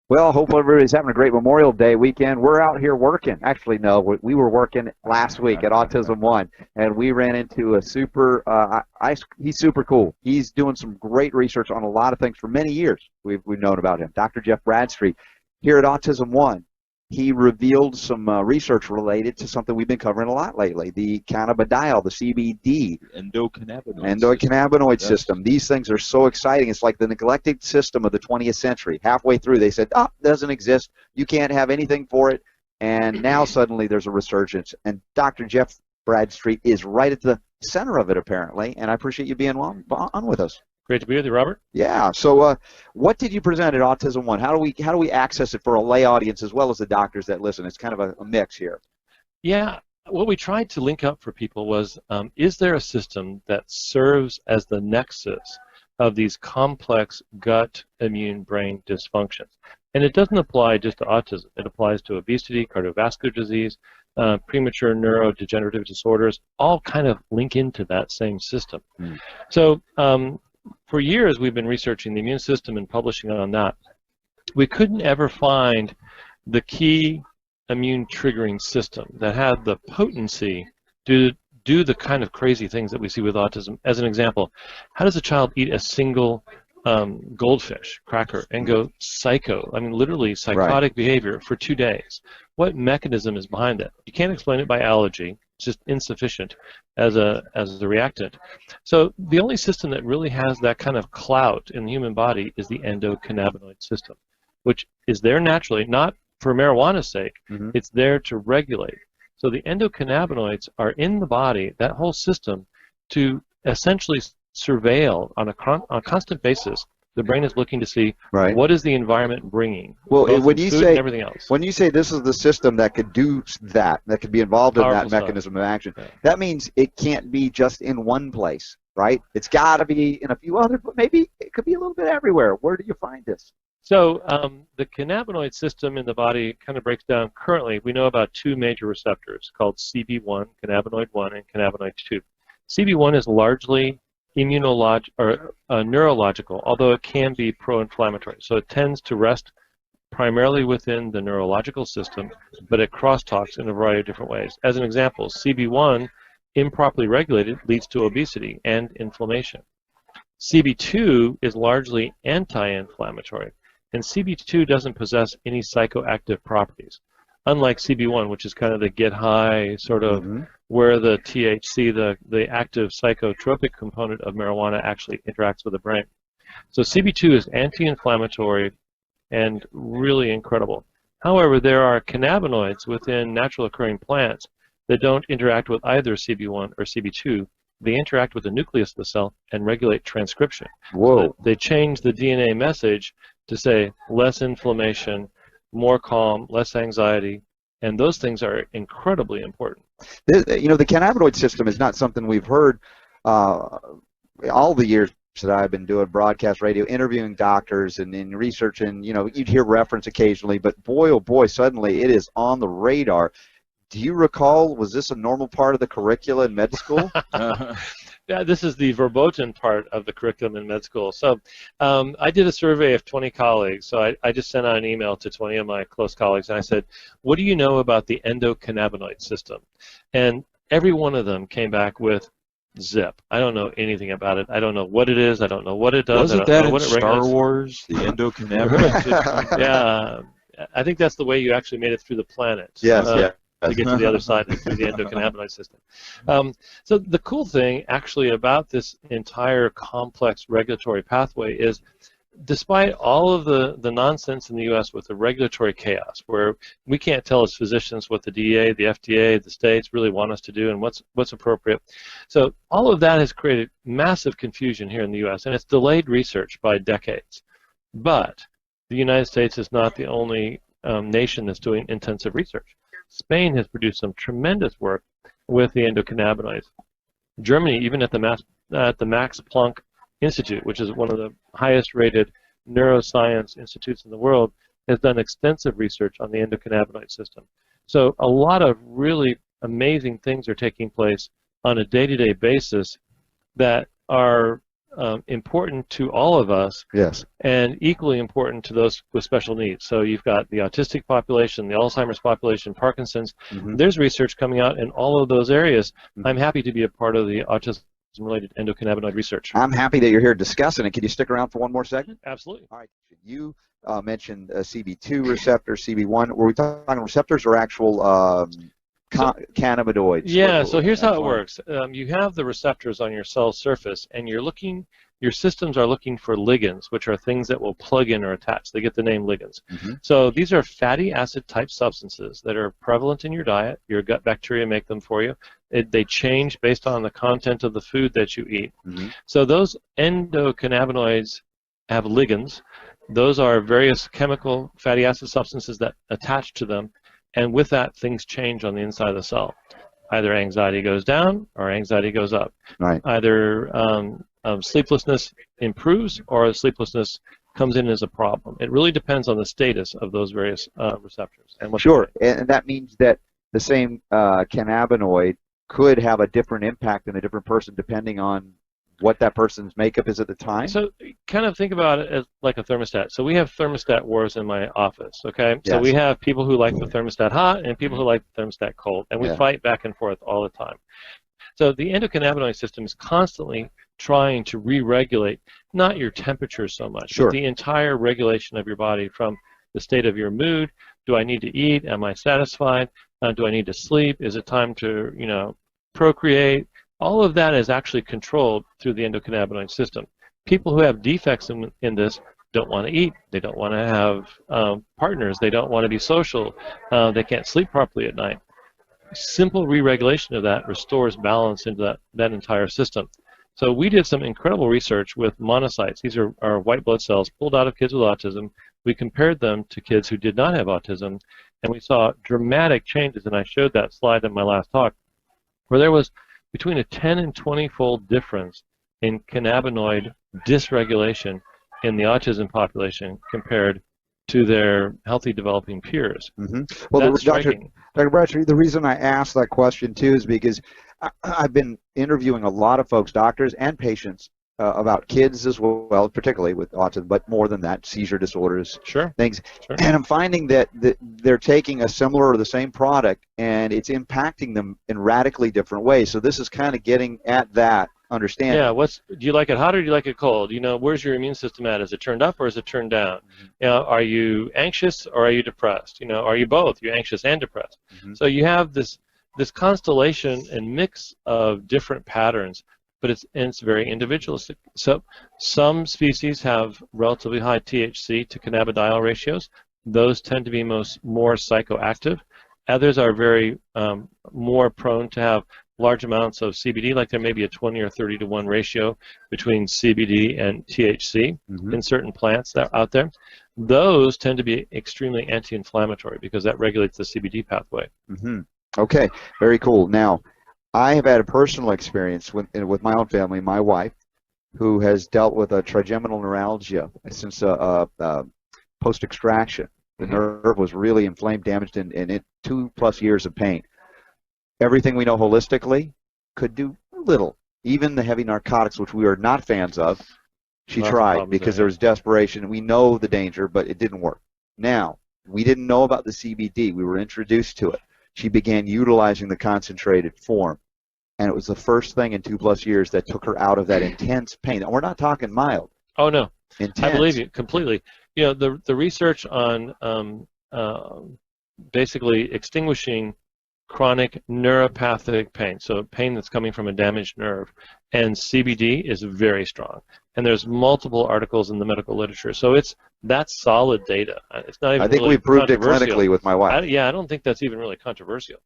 Well, I hope everybody's having a great Memorial Day weekend. We're out here working. Actually, no, we were working last week at Autism One, and we ran into a he's super cool. He's doing some great research on a lot of things for many years. We've known about him. Dr. Jeff Bradstreet here at Autism One. He revealed some research related to something we've been covering a lot lately, the cannabidiol, the CBD. Endocannabinoid system. These things are so exciting. It's like the neglected system of the 20th century. Halfway through, they said, oh, it doesn't exist. You can't have anything for it. And now suddenly there's a resurgence. And Dr. Jeff Bradstreet is right at the center of it, apparently. And I appreciate you being on with us. Great to be with you, Robert. Yeah. So, what did you present at Autism One? How do we access it for a lay audience as well as the doctors that listen? It's kind of a mix here. Yeah. What we tried to link up for people was, is there a system that serves as the nexus of these complex gut immune brain dysfunctions? And it doesn't apply just to autism. It applies to obesity, cardiovascular disease, premature neurodegenerative disorders. All kind of link into that same system. So. For years, we've been researching the immune system and publishing on that. We couldn't ever find the key immune triggering system that had the potency to do the kind of crazy things that we see with autism. As an example, how does a child eat a single goldfish cracker and go psycho? I mean, literally psychotic behavior for 2 days. What mechanism is behind that? You can't explain it by allergy. It's just insufficient as a reactant. So the only system that really has that kind of clout in the human body is the endocannabinoid system, which is there naturally, not for marijuana's sake. It's there to regulate. So the endocannabinoids are in the body, that whole system, to essentially surveil on a constant basis. The brain is looking to see what is the environment bringing. Well, when you say everything else. When you say this is the system that could do that could be involved in that mechanism of action, that means it can't be just in one place, right? It's got to be in a few other, but maybe it could be a little bit everywhere. Where do you find this? So the cannabinoid system in the body kind of breaks down. Currently, we know about 2 major receptors called CB1, cannabinoid 1, and cannabinoid 2. CB1 is largely neurological, although it can be pro-inflammatory. So it tends to rest primarily within the neurological system, but it crosstalks in a variety of different ways. As an example, CB1, improperly regulated, leads to obesity and inflammation. CB2 is largely anti-inflammatory, and CB2 doesn't possess any psychoactive properties, unlike CB1, which is kind of the get high sort of where the THC, the active psychotropic component of marijuana, actually interacts with the brain. So CB2 is anti-inflammatory and really incredible. However, there are cannabinoids within natural occurring plants that don't interact with either CB1 or CB2. They interact with the nucleus of the cell and regulate transcription. Whoa. So they change the DNA message to say less inflammation, more calm, less anxiety, and those things are incredibly important. You know, the cannabinoid system is not something we've heard all the years that I've been doing broadcast radio, interviewing doctors and researching. You know, you'd hear reference occasionally, but boy, oh boy, suddenly it is on the radar. Do you recall, was this a normal part of the curricula in med school? Yeah, this is the verboten part of the curriculum in med school. So I did a survey of 20 colleagues. So I just sent out an email to 20 of my close colleagues, and I said, what do you know about the endocannabinoid system? And every one of them came back with zip. I don't know anything about it. I don't know what it is. I don't know what it does. Wasn't that in Star Wars, the endocannabinoid system? Yeah, I think that's the way you actually made it through the planet. Yes, yeah. To get to the other side through the endocannabinoid system. So the cool thing actually about this entire complex regulatory pathway is, despite all of the nonsense in the U.S. with the regulatory chaos, where we can't tell as physicians what the DEA, the FDA, the states really want us to do and what's appropriate. So all of that has created massive confusion here in the U.S., and it's delayed research by decades. But the United States is not the only nation that's doing intensive research. Spain has produced some tremendous work with the endocannabinoids. Germany, even at the Max Planck Institute, which is one of the highest rated neuroscience institutes in the world, has done extensive research on the endocannabinoid system. So a lot of really amazing things are taking place on a day-to-day basis that are important to all of us, Yes. and equally important to those with special needs. So you've got the autistic population, the Alzheimer's population, Parkinson's. There's research coming out in all of those areas. I'm happy to be a part of the autism-related endocannabinoid research. I'm happy that you're here discussing it. Can you stick around for one more segment? Absolutely. All right. You mentioned CB2 receptor, CB1. Were we talking receptors or actual cannabinoids? Yeah, so here's how it works. You have the receptors on your cell surface, and your systems are looking for ligands, which are things that will plug in or attach. They get the name ligands. So these are fatty acid type substances that are prevalent in your diet. Your gut bacteria make them for you. They change based on the content of the food that you eat. So those endocannabinoids have ligands. Those are various chemical fatty acid substances that attach to them. And with that, things change on the inside of the cell. Either anxiety goes down or anxiety goes up. Right. Either sleeplessness improves or sleeplessness comes in as a problem. It really depends on the status of those various receptors. And sure, and that means that the same cannabinoid could have a different impact in a different person depending on what that person's makeup is at the time? So kind of think about it as like a thermostat. So we have thermostat wars in my office, okay? Yes. So we have people who like the thermostat hot and people who like the thermostat cold, and we fight back and forth all the time. So the endocannabinoid system is constantly trying to re-regulate, not your temperature so much, but the entire regulation of your body, from the state of your mood. Do I need to eat? Am I satisfied? Do I need to sleep? Is it time to, procreate? All of that is actually controlled through the endocannabinoid system. People who have defects in this don't want to eat. They don't want to have partners. They don't want to be social. They can't sleep properly at night. Simple re-regulation of that restores balance into that entire system. So we did some incredible research with monocytes. These are our white blood cells pulled out of kids with autism. We compared them to kids who did not have autism, and we saw dramatic changes, and I showed that slide in my last talk, where there was between a 10 and 20-fold difference in cannabinoid dysregulation in the autism population compared to their healthy developing peers. Well, Dr. Bradstreet, the reason I asked that question too is because I've been interviewing a lot of folks, doctors and patients, about kids as well, particularly with autism, but more than that, seizure disorders, things. And I'm finding that they're taking a similar or the same product, and it's impacting them in radically different ways. So this is kind of getting at that understanding. Yeah, do you like it hot or do you like it cold? Where's your immune system at? Is it turned up or is it turned down? Are you anxious or are you depressed? Are you both? You're anxious and depressed. So you have this constellation and mix of different patterns, but it's very individualistic. So some species have relatively high THC to cannabidiol ratios. Those tend to be more psychoactive. Others are very more prone to have large amounts of CBD, like there may be a 20 or 30 to 1 ratio between CBD and THC in certain plants that are out there. Those tend to be extremely anti-inflammatory because that regulates the CBD pathway. Okay, very cool. Now, I have had a personal experience with my own family, my wife, who has dealt with a trigeminal neuralgia since post-extraction. The nerve was really inflamed, damaged, and it 2+ years of pain. Everything we know holistically could do little. Even the heavy narcotics, which we are not fans of, she tried because there was desperation. We know the danger, but it didn't work. Now, we didn't know about the CBD. We were introduced to it. She began utilizing the concentrated form, and it was the first thing in 2+ years that took her out of that intense pain. And we're not talking mild. Oh, no. Intense. I believe you completely. The research on basically extinguishing chronic neuropathic pain, so pain that's coming from a damaged nerve, and CBD is very strong. And there's multiple articles in the medical literature, so that's solid data. It's not even I think really we proved it clinically with my wife. I don't think that's even really controversial.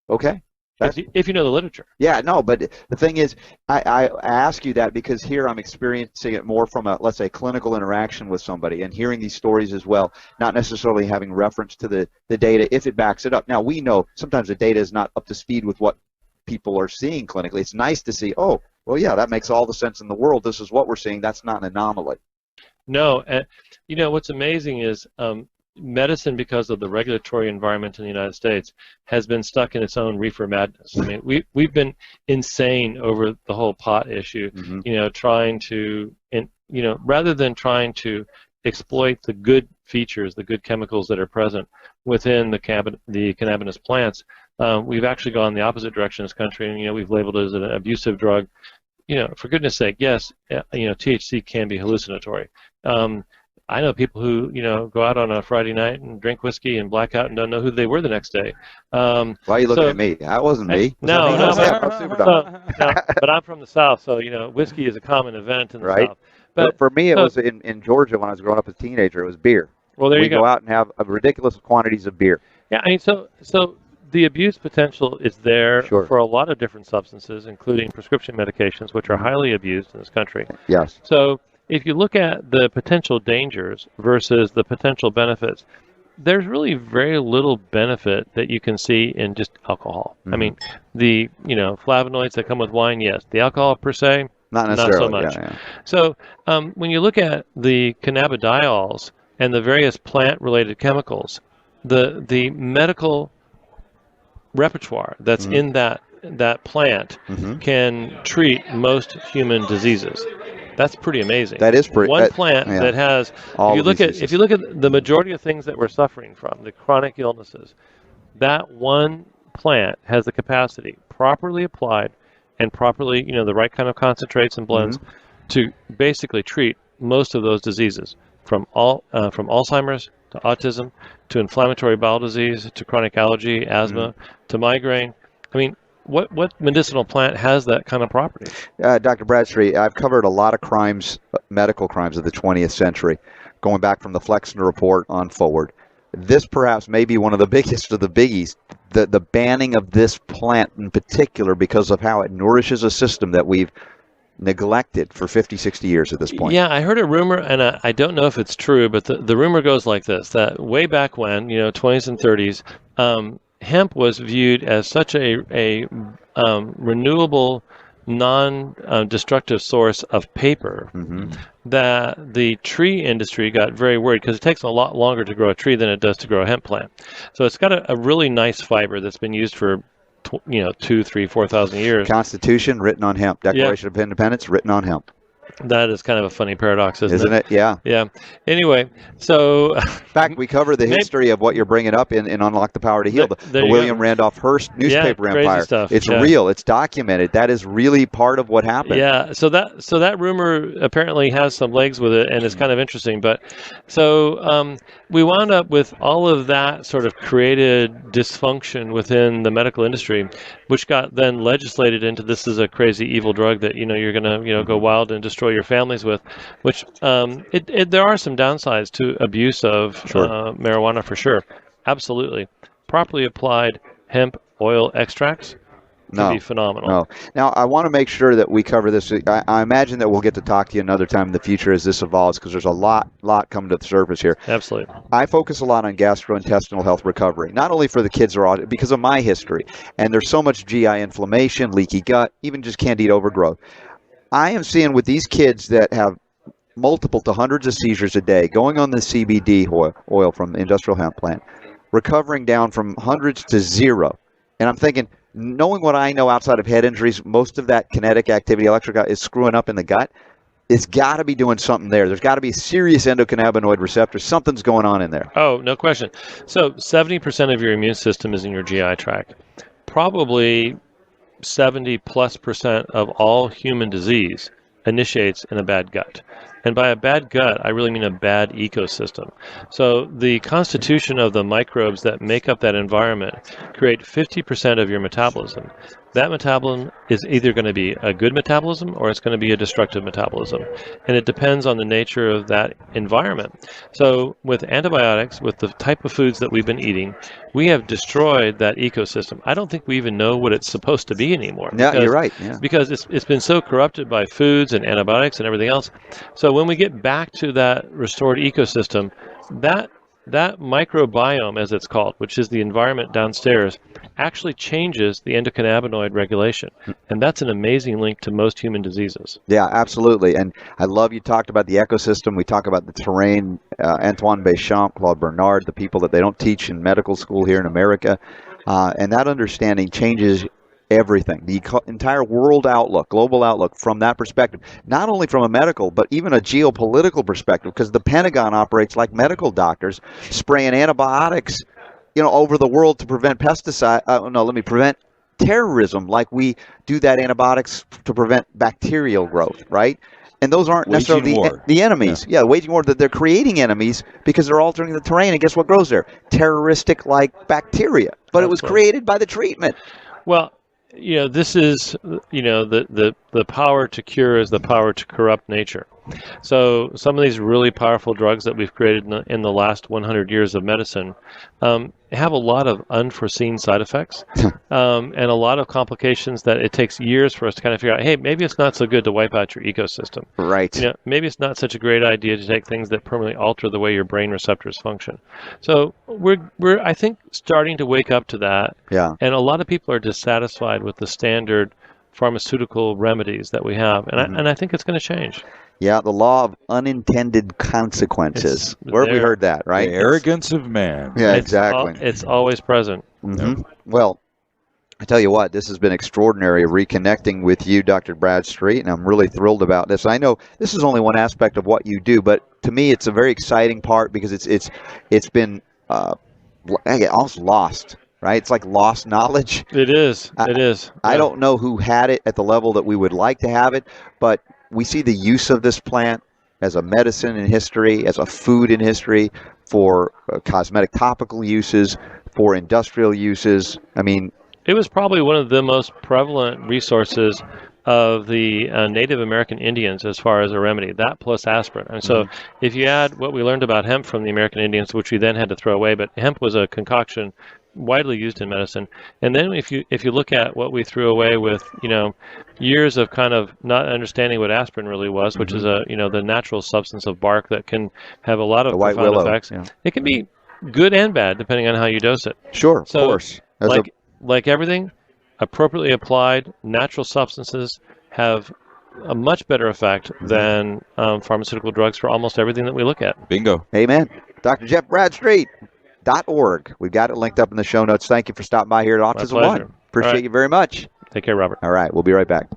Okay. If you know the literature. Yeah, no, but the thing is, I ask you that because here I'm experiencing it more from let's say, clinical interaction with somebody and hearing these stories as well, not necessarily having reference to the data if it backs it up. Now, we know sometimes the data is not up to speed with what people are seeing clinically. It's nice to see, oh, well, yeah, that makes all the sense in the world. This is what we're seeing. That's not an anomaly. No, and what's amazing is medicine, because of the regulatory environment in the United States, has been stuck in its own reefer madness. I mean, we've been insane over the whole pot issue. Trying to, rather than trying to exploit the good features, the good chemicals that are present within the cannabis plants, we've actually gone the opposite direction in this country, and we've labeled it as an abusive drug. For goodness sake, yes, THC can be hallucinatory. I know people who, go out on a Friday night and drink whiskey and black out and don't know who they were the next day. Why are you looking at me? That wasn't me. No, But but I'm from the South, so, whiskey is a common event in the South. But for me, it was in Georgia when I was growing up as a teenager, it was beer. Well, there you go. We go out and have ridiculous quantities of beer. Yeah, I mean, so the abuse potential is there for a lot of different substances, including prescription medications, which are highly abused in this country. Yes. So if you look at the potential dangers versus the potential benefits, there's really very little benefit that you can see in just alcohol. I mean, the flavonoids that come with wine, yes. The alcohol per se, not necessarily. Not so much. Yeah. So when you look at the cannabidiols and the various plant-related chemicals, the medical repertoire that's in that plant can treat most human diseases. That's pretty amazing. That is pretty. One plant that has. If you look at the majority of things that we're suffering from, the chronic illnesses, that one plant has the capacity, properly applied, and properly, the right kind of concentrates and blends, to basically treat most of those diseases, from Alzheimer's to autism to inflammatory bowel disease to chronic allergy, asthma to migraine. I mean, what medicinal plant has that kind of property? Dr. Bradstreet, I've covered a lot of crimes, medical crimes of the 20th century, going back from the Flexner Report on forward. This perhaps may be one of the biggest of the biggies, the banning of this plant in particular, because of how it nourishes a system that we've neglected for 50, 60 years at this point. Yeah, I heard a rumor, and I don't know if it's true, but the rumor goes like this, that way back when, 20s and 30s, hemp was viewed as such a renewable, non-destructive source of paper that the tree industry got very worried, because it takes a lot longer to grow a tree than it does to grow a hemp plant. So it's got a really nice fiber that's been used for 2,000, 3,000, 4,000 years. Constitution written on hemp. Declaration of Independence written on hemp. That is kind of a funny paradox, isn't it? Yeah. Yeah. Anyway, so... In fact, we cover the history of what you're bringing up in Unlock the Power to Heal, the William Randolph Hearst newspaper empire. Stuff. It's real. It's documented. That is really part of what happened. Yeah. So that rumor apparently has some legs with it, and it's kind of interesting. But so we wound up with all of that sort of created dysfunction within the medical industry, which got then legislated into this is a crazy evil drug that you're going to go wild and destroy your families with, which there are some downsides to abuse of marijuana for sure. Absolutely. Properly applied hemp oil extracts can be phenomenal. No. Now, I want to make sure that we cover this. I imagine that we'll get to talk to you another time in the future as this evolves, because there's a lot coming to the surface here. Absolutely. I focus a lot on gastrointestinal health recovery, not only for the kids who are autistic, because of my history. And there's so much GI inflammation, leaky gut, even just candida overgrowth. I am seeing with these kids that have multiple to hundreds of seizures a day, going on the CBD oil from the industrial hemp plant, recovering down from hundreds to zero. And I'm thinking, knowing what I know outside of head injuries, most of that kinetic activity, electric, is screwing up in the gut. It's got to be doing something there. There's got to be serious endocannabinoid receptors. Something's going on in there. Oh, no question. So 70% of your immune system is in your GI tract. Probably 70+% of all human disease initiates in a bad gut. And by a bad gut, I really mean a bad ecosystem. So the constitution of the microbes that make up that environment create 50% of your metabolism. That metabolism is either going to be a good metabolism or it's going to be a destructive metabolism. And it depends on the nature of that environment. So with antibiotics, with the type of foods that we've been eating, we have destroyed that ecosystem. I don't think we even know what it's supposed to be anymore. Yeah, you're right. Yeah. Because it's been so corrupted by foods and antibiotics and everything else. So when we get back to that restored ecosystem, that that microbiome, as it's called, which is the environment downstairs, actually changes the endocannabinoid regulation. And that's an amazing link to most human diseases. Yeah, absolutely. And I love you talked about the ecosystem. We talk about the terrain. Antoine Béchamp, Claude Bernard, the people that they don't teach in medical school here in America. And that understanding changes everything, the entire world outlook, global outlook from that perspective, not only from a medical, but even a geopolitical perspective, because the Pentagon operates like medical doctors, spraying antibiotics, over the world to prevent prevent terrorism, like we do that antibiotics to prevent bacterial growth, right? And those aren't necessarily the enemies. Yeah, waging war, that they're creating enemies because they're altering the terrain. And guess what grows there? Terroristic like bacteria. But it was created by the treatment. Well, this is, the power to cure is the power to corrupt nature. So some of these really powerful drugs that we've created in the last 100 years of medicine have a lot of unforeseen side effects and a lot of complications that it takes years for us to kind of figure out, hey, maybe it's not so good to wipe out your ecosystem. Right. Maybe it's not such a great idea to take things that permanently alter the way your brain receptors function. So we're I think, starting to wake up to that. Yeah. And a lot of people are dissatisfied with the standard pharmaceutical remedies that we have. And I think it's going to change. Yeah, the law of unintended consequences. Where have we heard that, right? The arrogance of man. Yeah, exactly. It's always present. Mm-hmm. Well, I tell you what, this has been extraordinary reconnecting with you, Dr. Bradstreet, and I'm really thrilled about this. I know this is only one aspect of what you do, but to me it's a very exciting part because it's been almost lost. Right? It's like lost knowledge. It is. It is. I don't know who had it at the level that we would like to have it, but we see the use of this plant as a medicine in history, as a food in history, for cosmetic topical uses, for industrial uses. I mean, it was probably one of the most prevalent resources of the Native American Indians as far as a remedy, that plus aspirin. And so if you add what we learned about hemp from the American Indians, which we then had to throw away, but hemp was a concoction widely used in medicine. And then if you look at what we threw away with, years of kind of not understanding what aspirin really was, which is the natural substance of bark that can have a lot of profound effects. Yeah. It can be good and bad depending on how you dose it. Sure, of course. Like everything, appropriately applied, natural substances have a much better effect than pharmaceutical drugs for almost everything that we look at. Bingo. Amen. Dr. Jeff Bradstreet. .org. We've got it linked up in the show notes. Thank you for stopping by here at Autism One. Appreciate you very much. Take care, Robert. All right, we'll be right back.